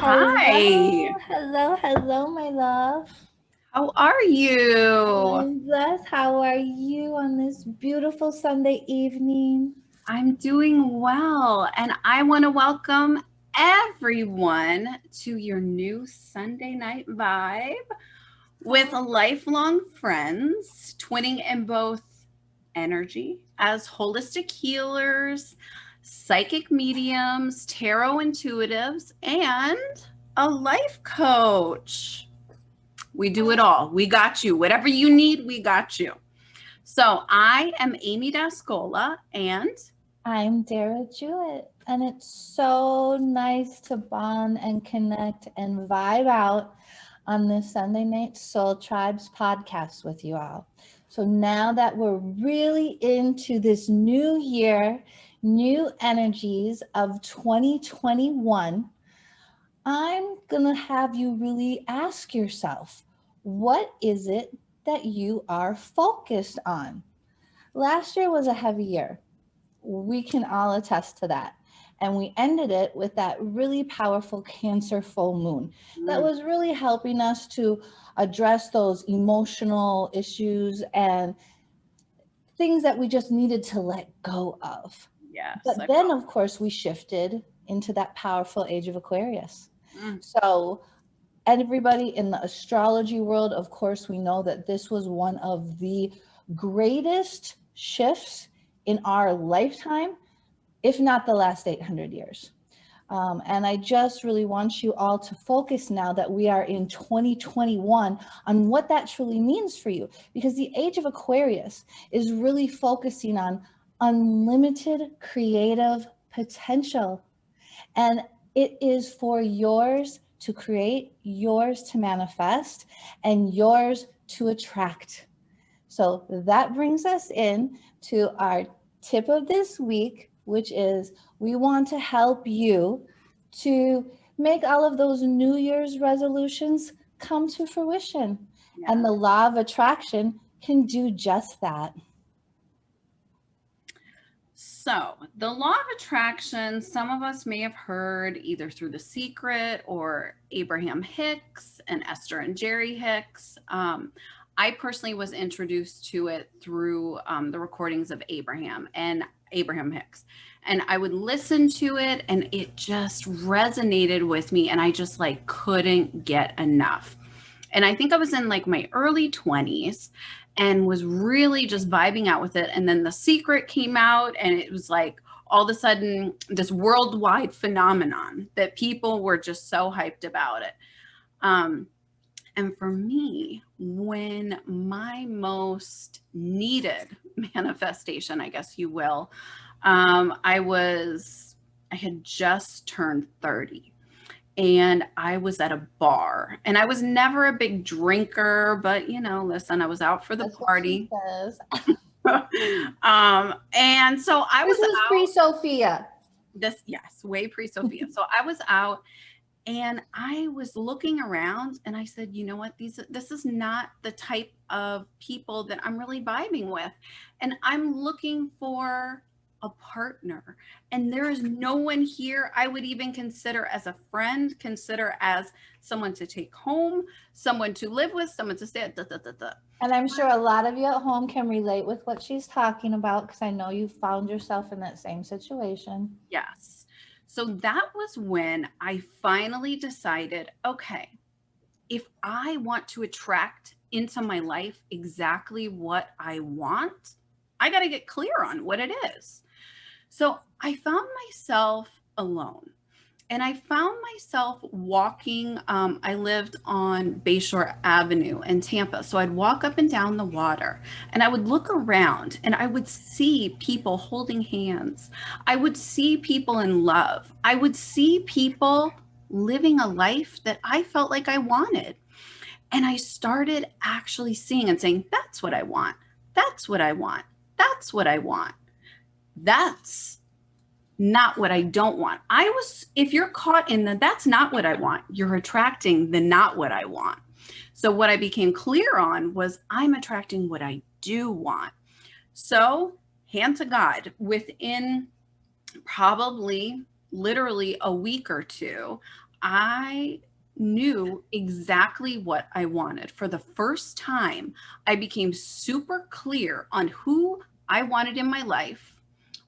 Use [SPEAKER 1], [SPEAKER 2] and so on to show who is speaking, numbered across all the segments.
[SPEAKER 1] Hi,
[SPEAKER 2] Hello, my love.
[SPEAKER 1] how are you?
[SPEAKER 2] I'm blessed. How are you on this beautiful Sunday evening?
[SPEAKER 1] I'm doing well, and I want to welcome everyone to your new Sunday night vibe with lifelong friends, twinning in both energy as holistic healers, psychic mediums, tarot intuitives, and a life coach. We do it all. We got you. Whatever you need, we got you. So I am Amy Dascola, and
[SPEAKER 2] I'm Dara Jewett, and it's so nice to bond and connect and vibe out on this Sunday Night Soul Tribes podcast with you all. So now that we're really into this new year, new energies of 2021, I'm going to have you really ask yourself, what is it that you are focused on? Last year was a heavy year. We can all attest to that. And we ended it with that really powerful Cancer full moon that was really helping us to address those emotional issues and things that we just needed to let go of.
[SPEAKER 1] yes,
[SPEAKER 2] But then, of course, we shifted into that powerful age of Aquarius. So everybody in the astrology world, of course, we know that this was one of the greatest shifts in our lifetime, if not the last 800 years. And I just really want you all to focus now that we are in 2021 on what that truly means for you, because the age of Aquarius is really focusing on unlimited creative potential. And it is for yours to create, yours to manifest, and yours to attract. So that brings us in to our tip of this week, which is we want to help you to make all of those New Year's resolutions come to fruition.
[SPEAKER 1] Yeah.
[SPEAKER 2] And the law of attraction can do just that.
[SPEAKER 1] So, the law of attraction, some of us may have heard either through The Secret or Abraham Hicks and Esther and Jerry Hicks. I personally was introduced to it through the recordings of Abraham Hicks. And I would listen to it and it just resonated with me and I just like couldn't get enough. And I think I was in like my early 20s and was really just vibing out with it. And then The Secret came out and it was like all of a sudden this worldwide phenomenon that people were just so hyped about it. And for me, when my most needed manifestation, I guess you will, I had just turned 30. And I was at a bar and I was never a big drinker, but listen, I was out for the
[SPEAKER 2] That's
[SPEAKER 1] party.
[SPEAKER 2] what she says.
[SPEAKER 1] And so I was
[SPEAKER 2] This was
[SPEAKER 1] out.
[SPEAKER 2] pre-Sophia.
[SPEAKER 1] Yes, way pre-Sophia. So I was out and I was looking around and I said, you know what, this is not the type of people that I'm really vibing with. And I'm looking for a partner. And there is no one here I would even consider as a friend, consider as someone to take home, someone to live with, someone to stay at.
[SPEAKER 2] And I'm sure a lot of you at home can relate with what she's talking about, because I know you found yourself in that same situation.
[SPEAKER 1] Yes. So that was when I finally decided, okay, if I want to attract into my life exactly what I want, I got to get clear on what it is. So I found myself alone. And I found myself walking. I lived on Bayshore Avenue in Tampa. So I'd walk up and down the water and I would look around and I would see people holding hands. I would see people in love. I would see people living a life that I felt like I wanted. And I started actually seeing and saying, that's what I want. That's what I want. That's what I want. That's not what I don't want. If you're caught in that's not what I want, you're attracting the not what I want. So what I became clear on was I'm attracting what I do want. So hand to God, within probably literally a week or two, I knew exactly what I wanted. For the first time, I became super clear on who I wanted in my life,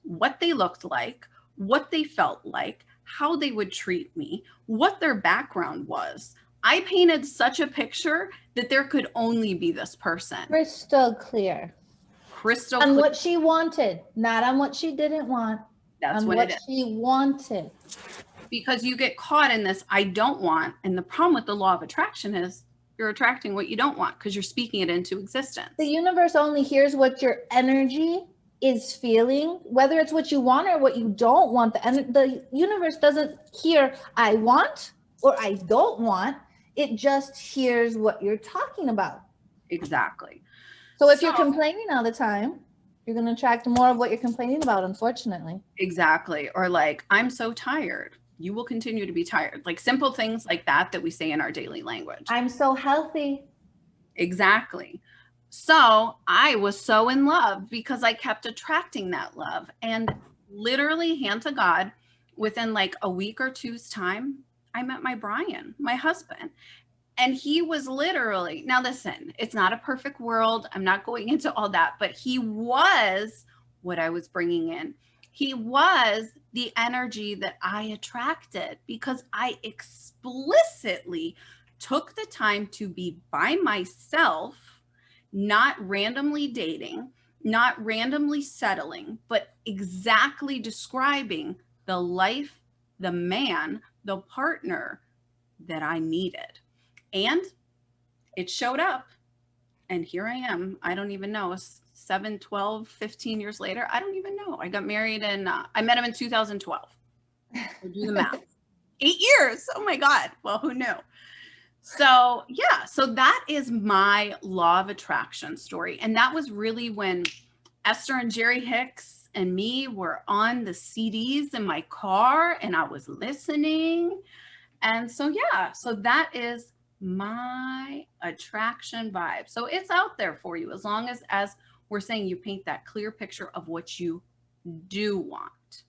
[SPEAKER 1] what they looked like, what they felt like, how they would treat me, what their background was. I painted such a picture that there could only be this person.
[SPEAKER 2] Crystal clear.
[SPEAKER 1] Crystal
[SPEAKER 2] On
[SPEAKER 1] clear.
[SPEAKER 2] what she wanted, not on what she didn't want,
[SPEAKER 1] That's
[SPEAKER 2] on
[SPEAKER 1] what it
[SPEAKER 2] what
[SPEAKER 1] is.
[SPEAKER 2] she wanted.
[SPEAKER 1] Because you get caught in this I don't want. And the problem with the law of attraction is you're attracting what you don't want because you're speaking it into existence.
[SPEAKER 2] The universe only hears what your energy is feeling, whether it's what you want or what you don't want. The universe doesn't hear I want or I don't want. It just hears what you're talking about.
[SPEAKER 1] Exactly.
[SPEAKER 2] So if you're complaining all the time, you're going to attract more of what you're complaining about, unfortunately.
[SPEAKER 1] Exactly. Or like, I'm so tired. You will continue to be tired. Like simple things like that that we say in our daily language.
[SPEAKER 2] I'm so healthy.
[SPEAKER 1] Exactly. So I was so in love because I kept attracting that love. And literally, hand to God, within like a week or two's time, I met my Brian, my husband. And he was literally, now listen, it's not a perfect world. I'm not going into all that, but he was what I was bringing in. He was the energy that I attracted because I explicitly took the time to be by myself, not randomly dating, not randomly settling, but exactly describing the life, the man, the partner that I needed. And it showed up. And here I am. I don't even know. 7, 12, 15 years later. I don't even know. I got married and I met him in 2012. So do the math. 8 years. Oh my God. Well, who knew? So yeah, so that is my law of attraction story. And that was really when Esther and Jerry Hicks and me were on the CDs in my car and I was listening. And so, yeah, so that is my attraction vibe. So it's out there for you as long as we're saying you paint that clear picture of what you do want.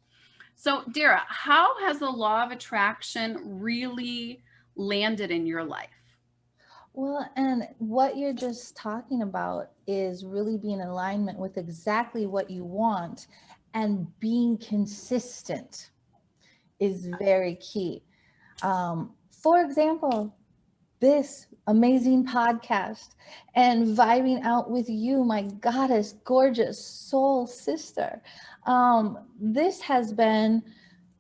[SPEAKER 1] So, Dara, how has the law of attraction really landed in your life?
[SPEAKER 2] Well, and what you're just talking about is really being in alignment with exactly what you want, and being consistent is very key. For example, this amazing podcast and vibing out with you, my goddess, gorgeous soul sister. This has been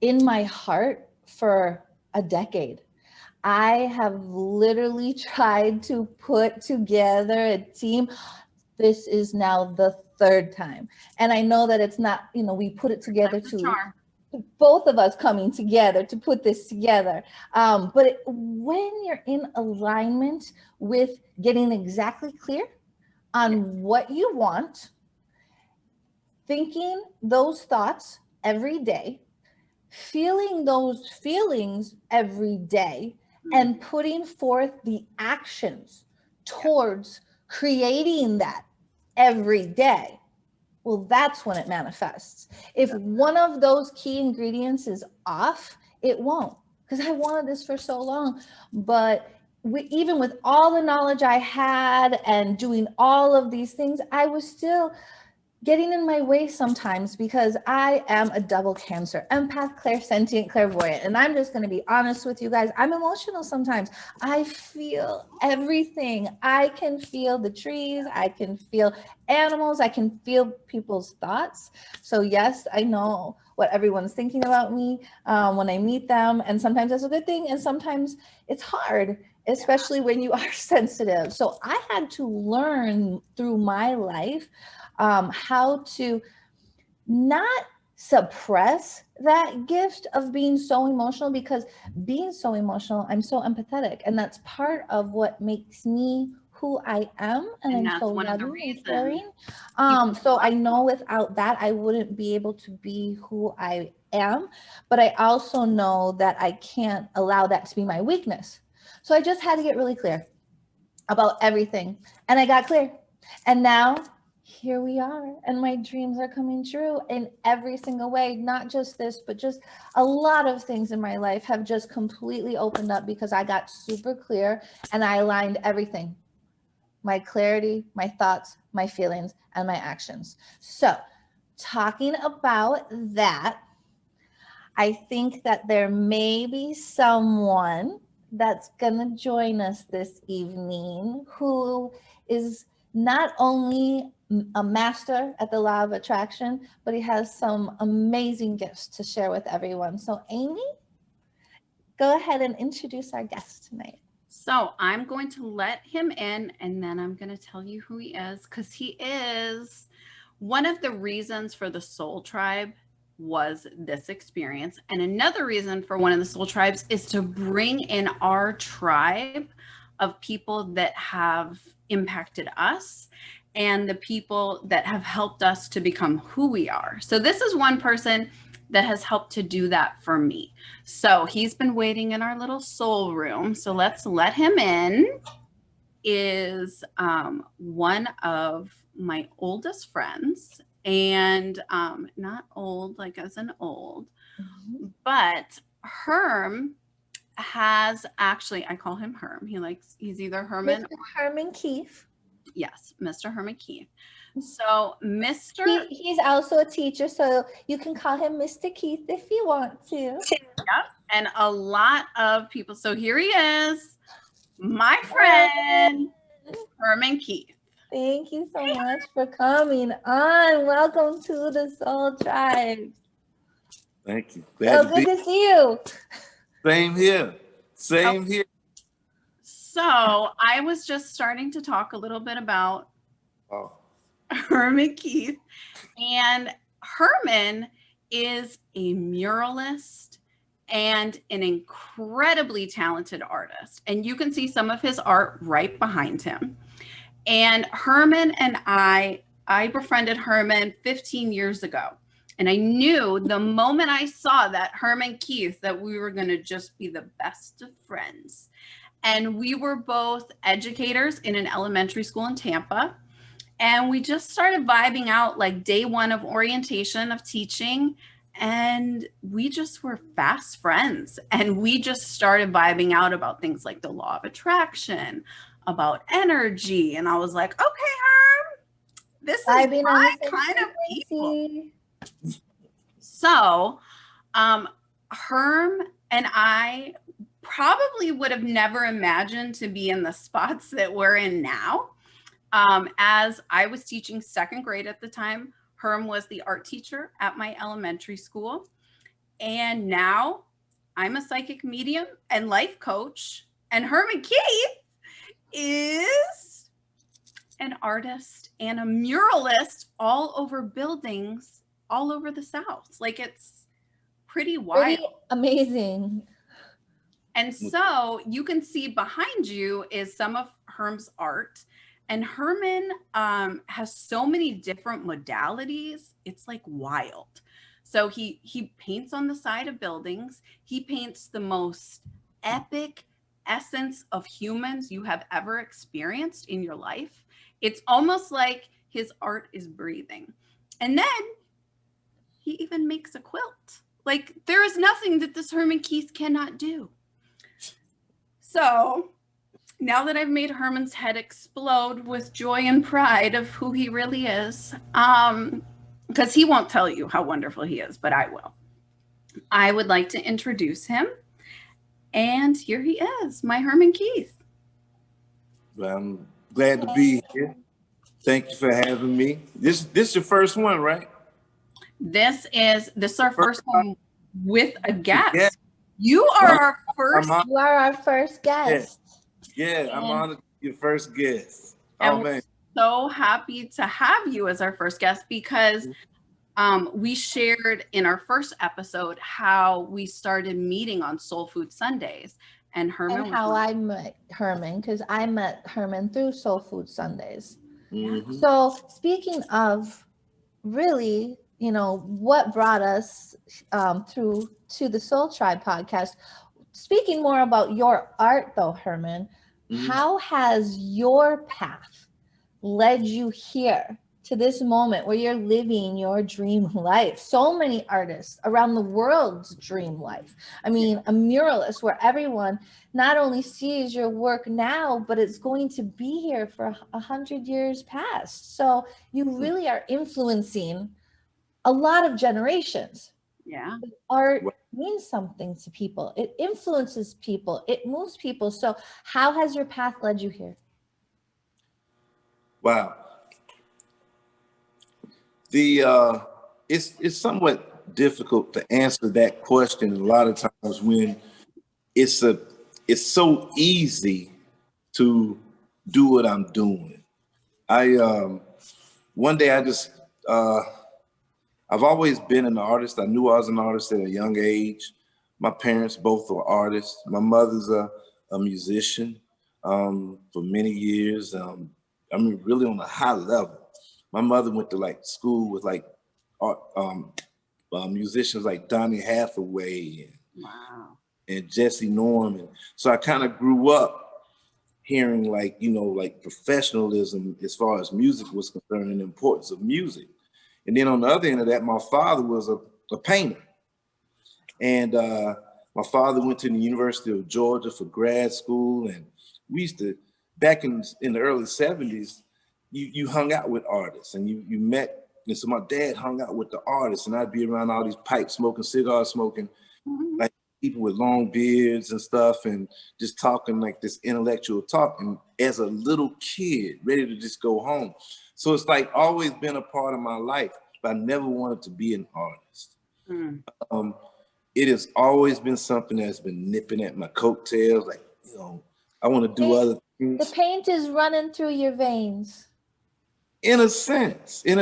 [SPEAKER 2] in my heart for a decade. I have literally tried to put together a team. This is now the third time. And I know that it's not, we put it together
[SPEAKER 1] That's the
[SPEAKER 2] to
[SPEAKER 1] charm.
[SPEAKER 2] both of us coming together to put this together. But when you're in alignment with getting exactly clear on what you want, thinking those thoughts every day, feeling those feelings every day, and putting forth the actions towards creating that every day, well, that's when it manifests. If one of those key ingredients is off, it won't. Because I wanted this for so long. But even with all the knowledge I had and doing all of these things, I was still getting in my way sometimes because I am a double Cancer, empath, clairsentient, clairvoyant. And I'm just going to be honest with you guys. I'm emotional sometimes. I feel everything. I can feel the trees. I can feel animals. I can feel people's thoughts. So yes, I know what everyone's thinking about me when I meet them. And sometimes that's a good thing. And sometimes it's hard, especially when you are sensitive. So I had to learn through my life how to not suppress that gift of being so emotional, because being so emotional, I'm so empathetic, and that's part of what makes me who I am, and I'm so loving and caring. So I know without that, I wouldn't be able to be who I am, but I also know that I can't allow that to be my weakness. So I just had to get really clear about everything, and I got clear, and now here we are, and my dreams are coming true in every single way. Not just this, but just a lot of things in my life have just completely opened up because I got super clear and I aligned everything, my clarity, my thoughts, my feelings, and my actions. So talking about that, I think that there may be someone that's going to join us this evening who is not only a master at the law of attraction, but he has some amazing gifts to share with everyone. So, Amy, go ahead and introduce our guest tonight.
[SPEAKER 1] So I'm going to let him in, and then I'm going to tell you who he is, because he is one of the reasons for the Soul Tribe was this experience. And another reason for one of the Soul Tribes is to bring in our tribe of people that have impacted us and the people that have helped us to become who we are. So this is one person that has helped to do that for me. So he's been waiting in our little soul room. So let's let him in. Is one of my oldest friends, and not old like as an old, but Herm has actually, I call him Herm. He's either Herman
[SPEAKER 2] Mr. Herman Keith.
[SPEAKER 1] Yes, Mr. Herman Keith. So Mr.
[SPEAKER 2] He's also a teacher, so you can call him Mr. Keith if you want to.
[SPEAKER 1] Yep, and a lot of people. So here he is, my friend, Herman Keith.
[SPEAKER 2] Thank you so much for coming on. Welcome to the Soul Tribe.
[SPEAKER 3] Thank you.
[SPEAKER 2] So good to see you.
[SPEAKER 3] Same here. Same here.
[SPEAKER 1] So I was just starting to talk a little bit about Herman Keith. And Herman is a muralist and an incredibly talented artist. And you can see some of his art right behind him. And Herman and I befriended Herman 15 years ago. And I knew the moment I saw that Herman Keith that we were going to just be the best of friends. And we were both educators in an elementary school in Tampa. And we just started vibing out like day one of orientation of teaching. And we just were fast friends. And we just started vibing out about things like the law of attraction, about energy. And I was like, okay, Herm, this is my kind of people. So Herm and I probably would have never imagined to be in the spots that we're in now. As I was teaching second grade at the time, Herm was the art teacher at my elementary school. And now I'm a psychic medium and life coach. And Herman Keith is an artist and a muralist all over buildings all over the South. Like, it's pretty wild.
[SPEAKER 2] Pretty amazing.
[SPEAKER 1] And so you can see behind you is some of Herm's art. And Herman has so many different modalities. It's like wild. So he paints on the side of buildings. He paints the most epic essence of humans you have ever experienced in your life. It's almost like his art is breathing. And then he even makes a quilt. Like, there is nothing that this Herman Keith cannot do. So now that I've made Herman's head explode with joy and pride of who he really is, because he won't tell you how wonderful he is, but I will. I would like to introduce him. And here he is, my Herman Keith.
[SPEAKER 3] Well, I'm glad to be here. Thank you for having me. This is your first one, right?
[SPEAKER 1] This is our first one with a guest. Yeah. You are our first.
[SPEAKER 2] You are our first guest.
[SPEAKER 3] Yeah, I'm honored to be your first guest. Oh, man.
[SPEAKER 1] We're so happy to have you as our first guest because we shared in our first episode how we started meeting on Soul Food Sundays. And Herman.
[SPEAKER 2] And how I met Herman, because I met Herman through Soul Food Sundays.
[SPEAKER 3] Mm-hmm.
[SPEAKER 2] So speaking of really, what brought us through to the Soul Tribe podcast, speaking more about your art though, Herman, how has your path led you here to this moment where you're living your dream life. So many artists around the world's dream life. I mean, a muralist where everyone not only sees your work now, but it's going to be here for 100 years past. So you really are influencing a lot of generations.
[SPEAKER 1] Yeah.
[SPEAKER 2] Art means something to people. It influences people. It moves people. So how has your path led you here?
[SPEAKER 3] Wow. It's somewhat difficult to answer that question a lot of times when it's so easy to do what I'm doing. One day I've always been an artist. I knew I was an artist at a young age. My parents both were artists. My mother's a musician for many years. I mean, really on a high level. My mother went to like school with like art, musicians like Donny Hathaway
[SPEAKER 1] Wow.
[SPEAKER 3] and Jesse Norman. So I kind of grew up hearing like, you know, like professionalism as far as music was concerned and the importance of music. And then on the other end of that, my father was a painter. And my father went to the University of Georgia for grad school. And we used to, back in the early 70s, you hung out with artists and you met. And so my dad hung out with the artists and I'd be around all these pipe smoking, cigar smoking, like people with long beards and stuff and just talking like this intellectual talk. And as a little kid, ready to just go home. So it's like always been a part of my life, but I never wanted to be an artist. It has always been something that's been nipping at my coattails. Like, you know, I want to do other things.
[SPEAKER 2] The paint is running through your veins.
[SPEAKER 3] In a sense, it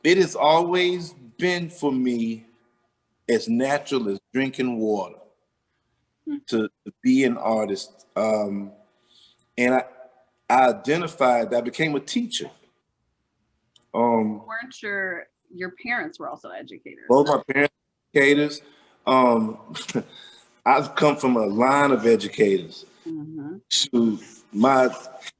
[SPEAKER 3] has always been for me as natural as drinking water to be an artist. And I identified that I became a teacher.
[SPEAKER 1] Weren't your parents were also educators?
[SPEAKER 3] Both my parents were educators. I've come from a line of educators.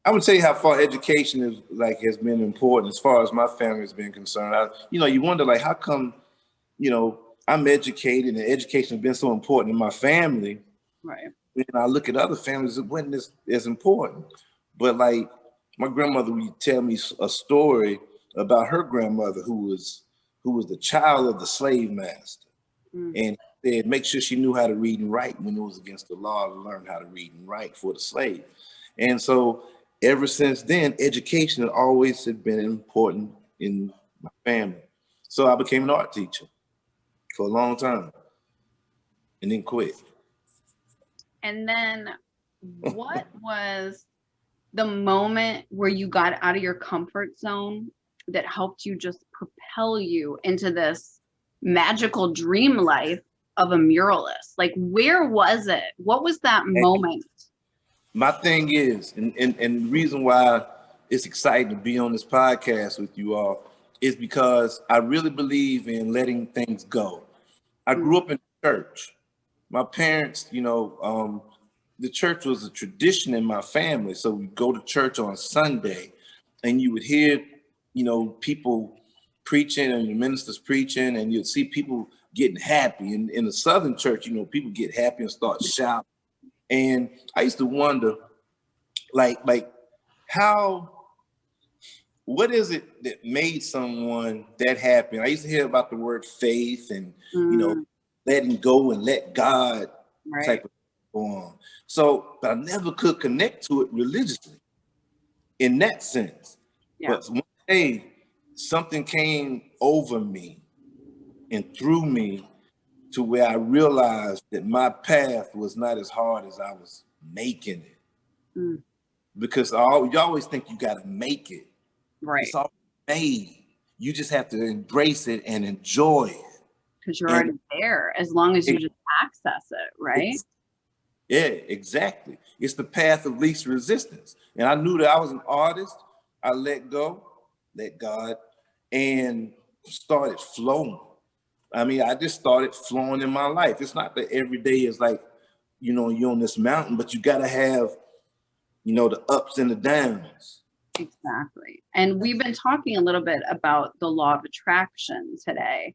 [SPEAKER 3] I would tell you how far education has been important as far as my family has been concerned. You wonder like how come, I'm educated and education has been so important in my family.
[SPEAKER 1] Right.
[SPEAKER 3] And I look at other families, it wasn't as important. But like my grandmother would tell me a story about her grandmother who was the child of the slave master. And said, make sure she knew how to read and write when it was against the law to learn how to read and write for the slave. And so ever since then, education had always been important in my family. So I became an art teacher for a long time and then quit.
[SPEAKER 1] And then what was the moment where you got out of your comfort zone that helped you just propel you into this magical dream life of a muralist? Like, where was it? What was that moment?
[SPEAKER 3] My thing is, and the reason why it's exciting to be on this podcast with you all is because I really believe in letting things go. I grew up in church. My parents, the church was a tradition in my family. So we go to church on Sunday and you would hear, people preaching and the ministers preaching, and you'd see people getting happy. And in the Southern church, people get happy and start shouting. And I used to wonder, like what is it that made someone that happy? I used to hear about the word faith and, letting go and let God type of go on. So, but I never could connect to it religiously in that sense. Yeah. But one day, something came over me and through me to where I realized that my path was not as hard as I was making it. Because you always think you got to make it.
[SPEAKER 1] Right.
[SPEAKER 3] It's all made. You just have to embrace it and enjoy it.
[SPEAKER 1] Because you're already there, as long as you just access it, right?
[SPEAKER 3] Yeah, exactly. It's the path of least resistance. And I knew that I was an artist. I let go, let God, and started flowing. I mean, I just started flowing in my life. It's not that every day is like, you're on this mountain, but you got to have, the ups and the downs
[SPEAKER 1] Exactly. And we've been talking a little bit about the law of attraction today.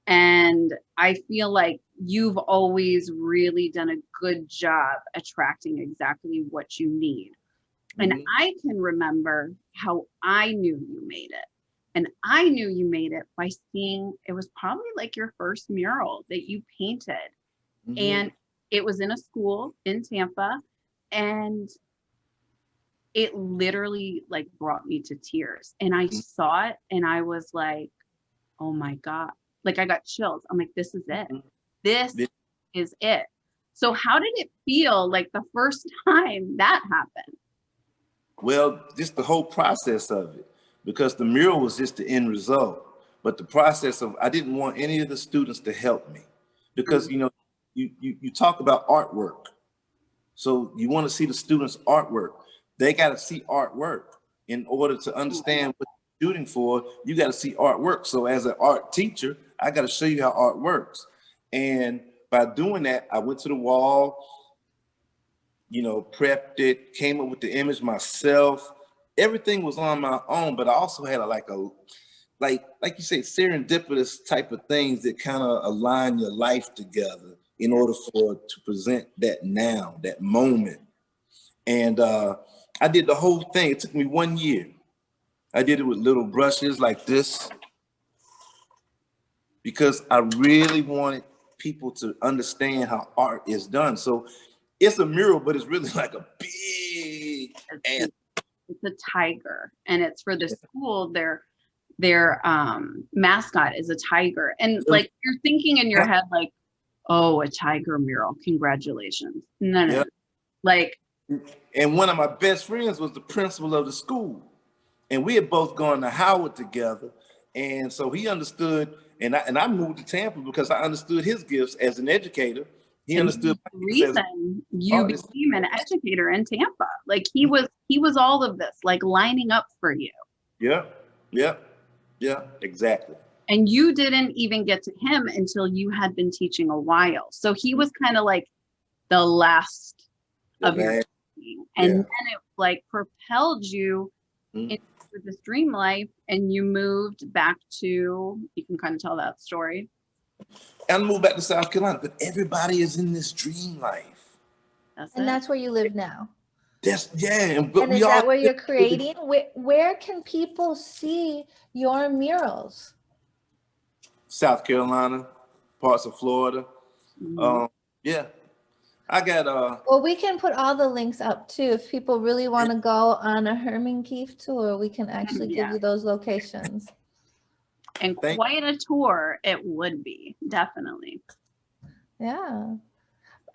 [SPEAKER 1] And I feel like you've always really done a good job attracting exactly what you need. And
[SPEAKER 3] Mhm.
[SPEAKER 1] I can remember how I knew you made it. And I knew you made it by seeing, it was probably like your first mural that you painted.
[SPEAKER 3] Mhm.
[SPEAKER 1] And it was in a school in Tampa. And it literally like brought me to tears. And I saw it and I was like, oh my God. Like I got chills. I'm like, this is it.
[SPEAKER 3] Mhm.
[SPEAKER 1] This
[SPEAKER 3] Yeah.
[SPEAKER 1] is it. So how did it feel like the first time that happened?
[SPEAKER 3] Well, just the whole process of it, because the mural was just the end result. But the process of, I didn't want any of the students to help me because,
[SPEAKER 1] Mm,
[SPEAKER 3] you know, you talk about artwork. So you want to see the students' artwork. They got to see artwork in order to understand what you're shooting for. You got to see artwork. So as an art teacher, I got to show you how art works. And by doing that, I went to the wall, you know, prepped it, came up with the image myself. Everything was on my own, but I also had like you say, serendipitous type of things that kind of align your life together in order for to present that now, that moment. And I did the whole thing. It took me 1 year. I did it with little brushes like this because I really wanted people to understand how art is done. So it's a mural, but it's really like a big ass.
[SPEAKER 1] it's a tiger, and it's for the school. Their mascot is a tiger, and like you're thinking in your head like, oh, a tiger mural, congratulations. No, no,
[SPEAKER 3] Yeah.
[SPEAKER 1] no. Like,
[SPEAKER 3] And one of my best friends was the principal of the school. And we had both gone to Howard together. And so he understood, and I moved to Tampa because I understood his gifts as an educator. He
[SPEAKER 1] and
[SPEAKER 3] understood
[SPEAKER 1] the
[SPEAKER 3] my gifts as an
[SPEAKER 1] reason you
[SPEAKER 3] artist.
[SPEAKER 1] became an educator in Tampa, like he was all of this, like lining up for you.
[SPEAKER 3] Yeah, yeah, yeah, exactly.
[SPEAKER 1] And you didn't even get to him until you had been teaching a while. So he was kind of like the last
[SPEAKER 3] The
[SPEAKER 1] of your
[SPEAKER 3] last,
[SPEAKER 1] teaching. And
[SPEAKER 3] yeah.
[SPEAKER 1] then it like propelled you
[SPEAKER 3] Mhm.
[SPEAKER 1] into this dream life, and you moved back to, you can kind of tell that story.
[SPEAKER 3] And I moved back to South Carolina, but everybody is in this dream life.
[SPEAKER 1] That's
[SPEAKER 2] And
[SPEAKER 1] it.
[SPEAKER 2] that's where you live now.
[SPEAKER 3] That's, yeah, but
[SPEAKER 2] And
[SPEAKER 3] we
[SPEAKER 2] is
[SPEAKER 3] all
[SPEAKER 2] that where you're creating? Where can people see your murals?
[SPEAKER 3] South Carolina, parts of Florida.
[SPEAKER 1] Mhm.
[SPEAKER 3] Um, yeah, I got
[SPEAKER 2] Well, we can put all the links up too. If people really want to go on a Herman Keith tour, we can actually give
[SPEAKER 1] Yeah.
[SPEAKER 2] you those locations.
[SPEAKER 1] And
[SPEAKER 3] thank
[SPEAKER 1] quite a tour it would be, definitely.
[SPEAKER 2] Yeah.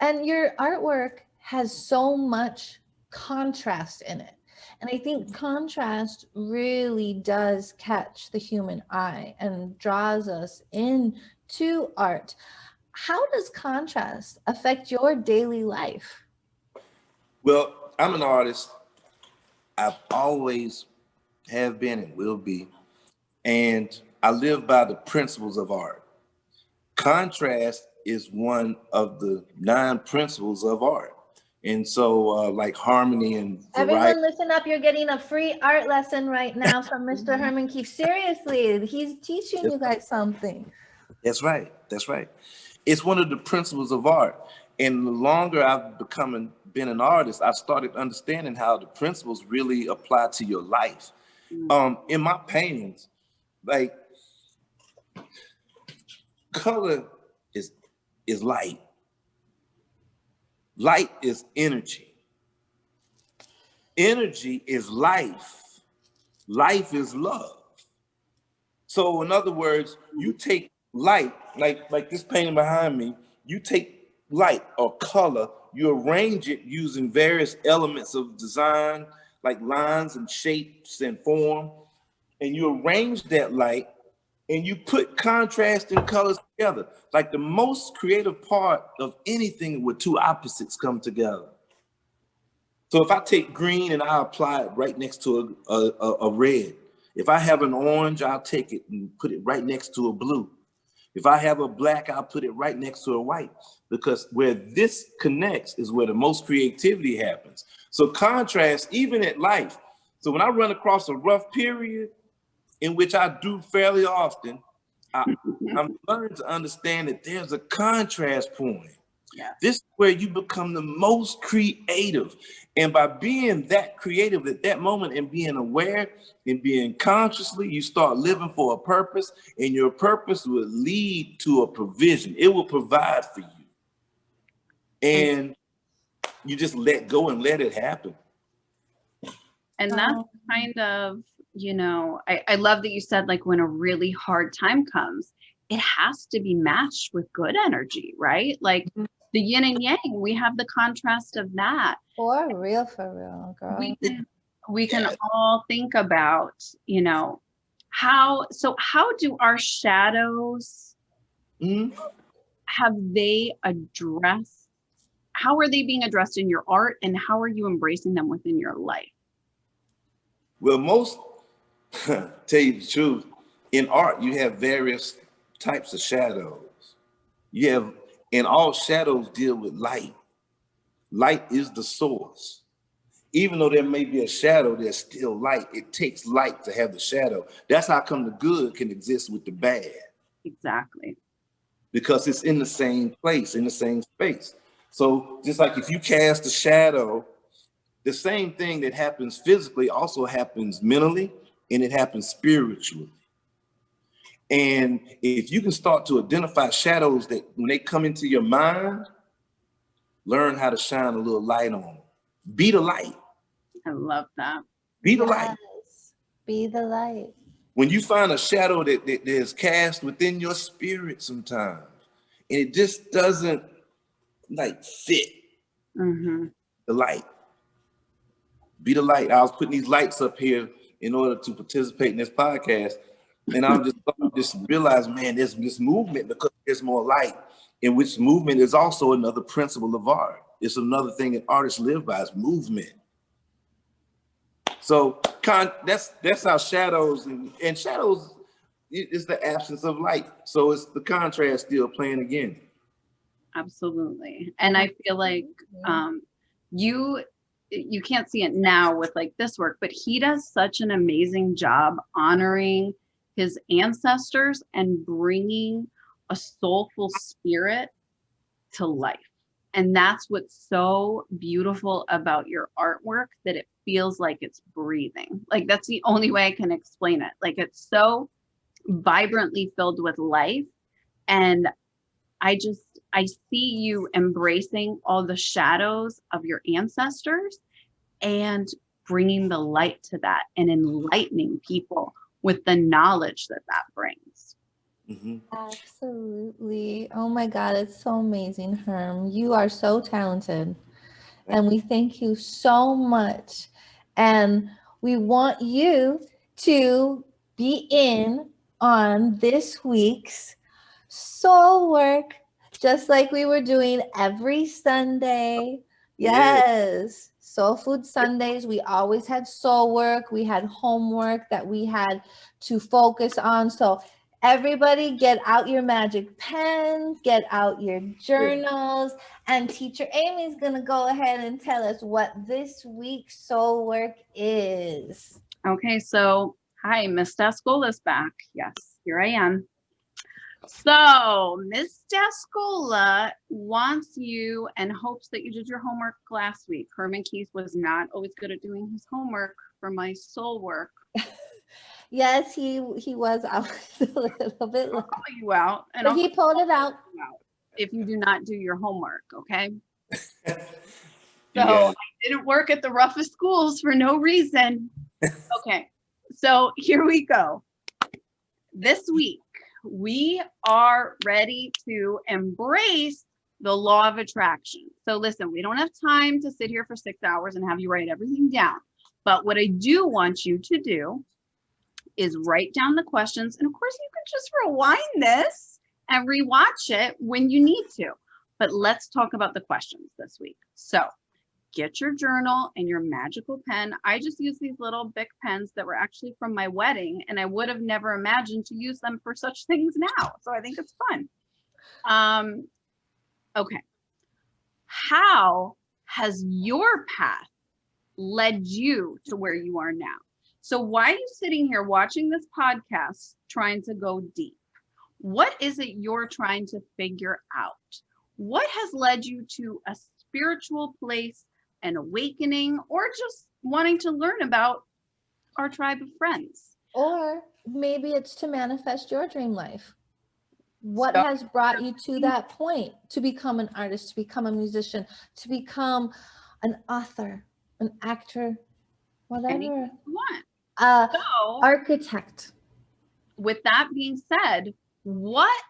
[SPEAKER 2] And your artwork has so much contrast in it. And I think contrast really does catch the human eye and draws us into art. How does contrast affect your daily life?
[SPEAKER 3] Well, I'm an artist. I've always have been and will be. And I live by the principles of art. Contrast is one of the 9 principles of art. And so like harmony and variety.
[SPEAKER 2] Everyone listen up. You're getting a free art lesson right now from Mr. Herman Keith. Seriously, he's teaching you guys something.
[SPEAKER 3] That's right. That's right. It's one of the principles of art. And the longer I've been an artist, I've started understanding how the principles really apply to your life. In my paintings, like color is is light. Light is energy. Energy is life. Life is love. So in other words, you take light, like this painting behind me, you take light or color, you arrange it using various elements of design, like lines and shapes and form, and you arrange that light and you put contrast and colors together. Like the most creative part of anything where two opposites come together. So if I take green and I apply it right next to a red, if I have an orange, I'll take it and put it right next to a blue. If I have a black, I'll put it right next to a white, because where this connects is where the most creativity happens. So contrast, even at life, So when I run across a rough period, in which I do fairly often, I'm learning to understand that there's a contrast point.
[SPEAKER 1] Yeah.
[SPEAKER 3] This is where you become the most creative. And by being that creative at that moment and being aware and being consciously, you start living for a purpose, and your purpose will lead to a provision. It will provide for you. And you just let go and let it happen.
[SPEAKER 1] And that's kind of, you know, I love that you said, like, when a really hard time comes, it has to be matched with good energy, right? Like the yin and yang, we have the contrast of that.
[SPEAKER 2] For real, girl.
[SPEAKER 1] We can all think about, you know, how do our shadows, have they addressed, how are they being addressed in your art, and how are you embracing them within your life?
[SPEAKER 3] Well, tell you the truth, in art, you have various types of shadows. And all shadows deal with light. Light is the source. Even though there may be a shadow, there's still light. It takes light to have the shadow. That's how come the good can exist with the bad.
[SPEAKER 1] Exactly.
[SPEAKER 3] Because it's in the same place, in the same space. So just like if you cast a shadow, the same thing that happens physically also happens mentally, and it happens spiritually. And if you can start to identify shadows that when they come into your mind, learn how to shine a little light on them. Be the light.
[SPEAKER 1] I love that.
[SPEAKER 3] Be the light.
[SPEAKER 2] Be the light.
[SPEAKER 3] When you find a shadow that is cast within your spirit sometimes, and it just doesn't like fit, the light. Be the light. I was putting these lights up here in order to participate in this podcast. And I'm just realized, man, there's this movement because there's more light, in which movement is also another principle of art. It's another thing that artists live by, is movement. So that's how shadows and shadows is the absence of light. So it's the contrast still playing again.
[SPEAKER 1] Absolutely. And I feel like you can't see it now with like this work, but he does such an amazing job honoring his ancestors and bringing a soulful spirit to life. And that's what's so beautiful about your artwork, that it feels like it's breathing. Like that's the only way I can explain it. Like it's so vibrantly filled with life. And I see you embracing all the shadows of your ancestors and bringing the light to that and enlightening people with the knowledge that that brings.
[SPEAKER 2] Absolutely. Oh my God, it's so amazing, Herm. You are so talented. And we thank you so much. And we want you to be in on this week's soul work, just like we were doing every Sunday. Yes. Soul Food Sundays. We always had soul work. We had homework that we had to focus on. So everybody get out your magic pens, get out your journals, and Teacher Amy's going to go ahead and tell us what this week's soul work is.
[SPEAKER 1] Okay, so hi, Miss Dascola's back. Yes, here I am. So Miss Dascola wants you and hopes that you did your homework last week. Herman Keith was not always good at doing his homework for my soul work.
[SPEAKER 2] Yes, he was out a little bit.
[SPEAKER 1] I'll call you out.
[SPEAKER 2] But he pulled it out.
[SPEAKER 1] If you do not do your homework, okay? So I didn't work at the roughest schools for no reason. Okay, so here we go. This week, we are ready to embrace the law of attraction. So listen, we don't have time to sit here for 6 hours and have you write everything down. But what I do want you to do is write down the questions. And of course, you can just rewind this and rewatch it when you need to. But let's talk about the questions this week. So get your journal and your magical pen. I just use these little Bic pens that were actually from my wedding, and I would have never imagined to use them for such things now. So I think it's fun. Okay. How has your path led you to where you are now. So why are you sitting here watching this podcast trying to go deep? What is it you're trying to figure out? What has led you to a spiritual place, an awakening, or just wanting to learn about our tribe of friends?
[SPEAKER 2] Or maybe it's to manifest your dream life. What
[SPEAKER 1] So-
[SPEAKER 2] has brought you to that point, to become an artist, to become a musician, to become an author, an actor, whatever,
[SPEAKER 1] Anything you want. So,
[SPEAKER 2] architect.
[SPEAKER 1] with that being said, what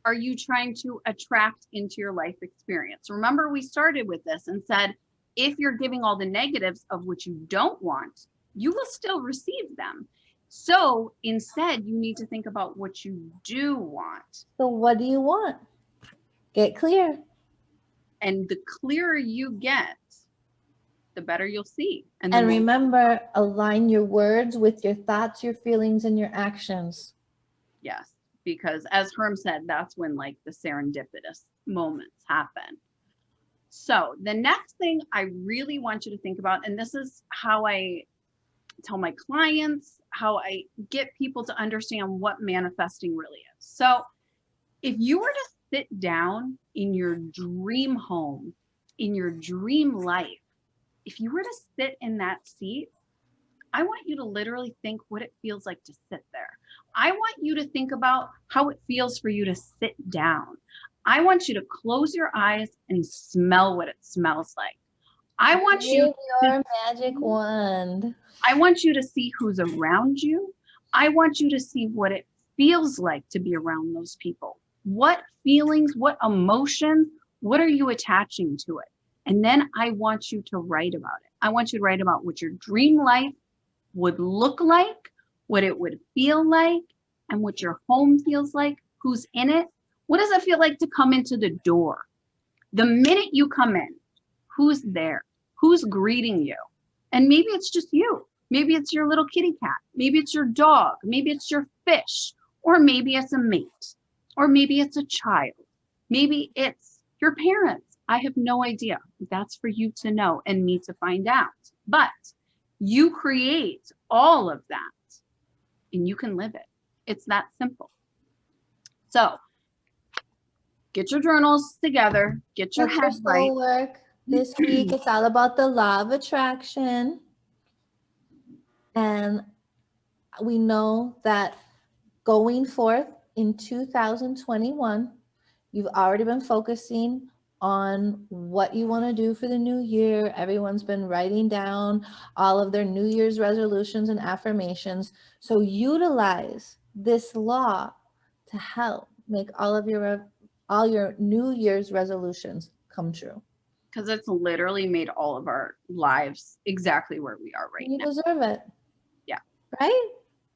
[SPEAKER 1] are you trying to attract into your life experience? Remember, we started with this and said, if you're giving all the negatives of what you don't want, you will still receive them. So instead, you need to think about what you do want.
[SPEAKER 2] So what do you want? Get clear.
[SPEAKER 1] And the clearer you get, the better you'll see.
[SPEAKER 2] And remember, align your words with your thoughts, your feelings, and your actions.
[SPEAKER 1] Yes, because as Herm said, that's when like the serendipitous moments happen. So the next thing I really want you to think about, and this is how I tell my clients, how I get people to understand what manifesting really is. So if you were to sit down in your dream home, in your dream life, if you were to sit in that seat, I want you to literally think what it feels like to sit there. I want you to think about how it feels for you to sit down. I want you to close your eyes and smell what it smells like. I want you
[SPEAKER 2] your magic wand.
[SPEAKER 1] I want you to see who's around you. I want you to see what it feels like to be around those people. What feelings, what emotions, what are you attaching to it? And then I want you to write about it. I want you to write about what your dream life would look like, what it would feel like, and what your home feels like, who's in it. What does it feel like to come into the door? The minute you come in, who's there? Who's greeting you? And maybe it's just you. Maybe it's your little kitty cat. Maybe it's your dog. Maybe it's your fish. Or maybe it's a mate. Or maybe it's a child. Maybe it's your parents. I have no idea. That's for you to know and me to find out. But you create all of that and you can live it. It's that simple. So get your journals together. Get your head right.
[SPEAKER 2] Soulwork. This week, it's all about the law of attraction. And we know that going forth in 2021, you've already been focusing on what you want to do for the new year. Everyone's been writing down all of their New Year's resolutions and affirmations. So utilize this law to help make all your New Year's resolutions come true.
[SPEAKER 1] Because it's literally made all of our lives exactly where we are right
[SPEAKER 2] You
[SPEAKER 1] now.
[SPEAKER 2] deserve it.
[SPEAKER 1] Yeah.
[SPEAKER 2] Right?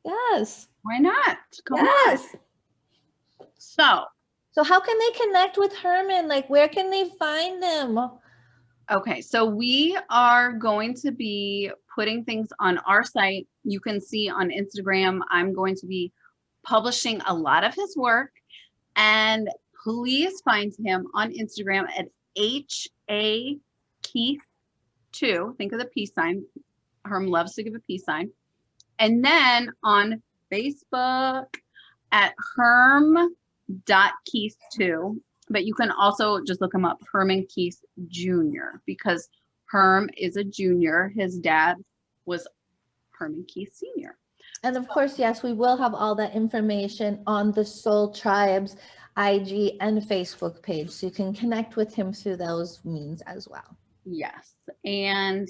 [SPEAKER 2] Yes.
[SPEAKER 1] Why not? Come
[SPEAKER 2] yes.
[SPEAKER 1] on. So
[SPEAKER 2] how can they connect with Herman? Like, where can they find them?
[SPEAKER 1] Okay, so we are going to be putting things on our site. You can see on Instagram, I'm going to be publishing a lot of his work. And please find him on Instagram at HA Keith 2. Think of the peace sign. Herm loves to give a peace sign. And then on Facebook at Herm.Keith2. But you can also just look him up, Herman Keith Jr. because Herm is a junior. His dad was Herman Keith Sr.
[SPEAKER 2] And of course, yes, we will have all that information on the Soul Tribe's IG and Facebook page. So you can connect with him through those means as well.
[SPEAKER 1] Yes. And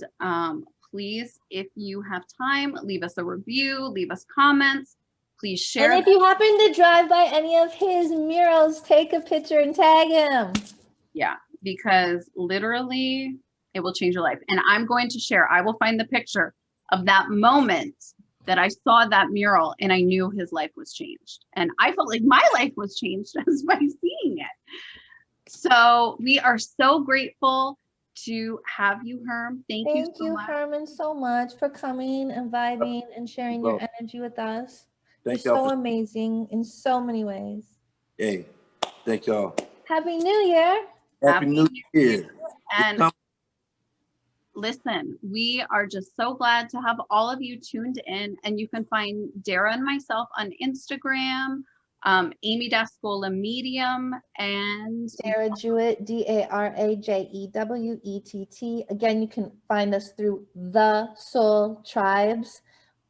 [SPEAKER 1] please, if you have time, leave us a review, leave us comments. Please share.
[SPEAKER 2] And if you happen to drive by any of his murals, take a picture and tag him.
[SPEAKER 1] Yeah, because literally it will change your life. And I'm going to share, I will find the picture of that moment that I saw that mural and I knew his life was changed. And I felt like my life was changed just by seeing it. So we are so grateful to have you, Herm. Thank you so much.
[SPEAKER 2] Herman, so much for coming and vibing and sharing your energy with us.
[SPEAKER 3] Thank
[SPEAKER 2] You're
[SPEAKER 3] y'all.
[SPEAKER 2] so amazing in so many ways.
[SPEAKER 3] Hey, thank y'all.
[SPEAKER 2] Happy New Year.
[SPEAKER 3] Happy New Year.
[SPEAKER 1] And
[SPEAKER 3] Go
[SPEAKER 1] listen, we are just so glad to have all of you tuned in, and you can find Dara and myself on Instagram, Amy Dascola Medium, and
[SPEAKER 2] Dara Jewett, DARAJEWETT. Again, you can find us through The Soul Tribes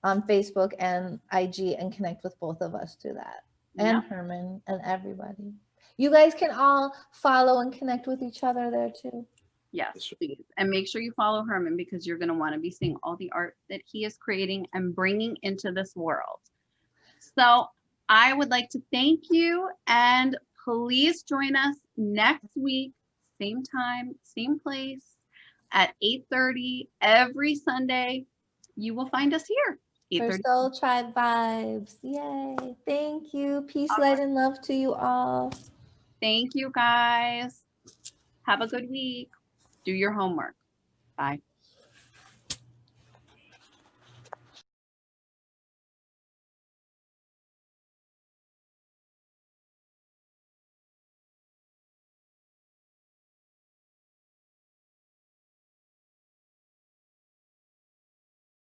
[SPEAKER 2] on Facebook and IG and connect with both of us through that. And Herman and everybody. You guys can all follow and connect with each other there too.
[SPEAKER 1] Yes, please. And make sure you follow Herman, because you're going to want to be seeing all the art that he is creating and bringing into this world. So I would like to thank you, and please join us next week, same time, same place at 8:30 every Sunday. You will find us here.
[SPEAKER 2] For Soul Tribe Vibes. Yay. Thank you. Peace, light, and love to you all.
[SPEAKER 1] Thank you, guys. Have a good week. Do your homework. Bye.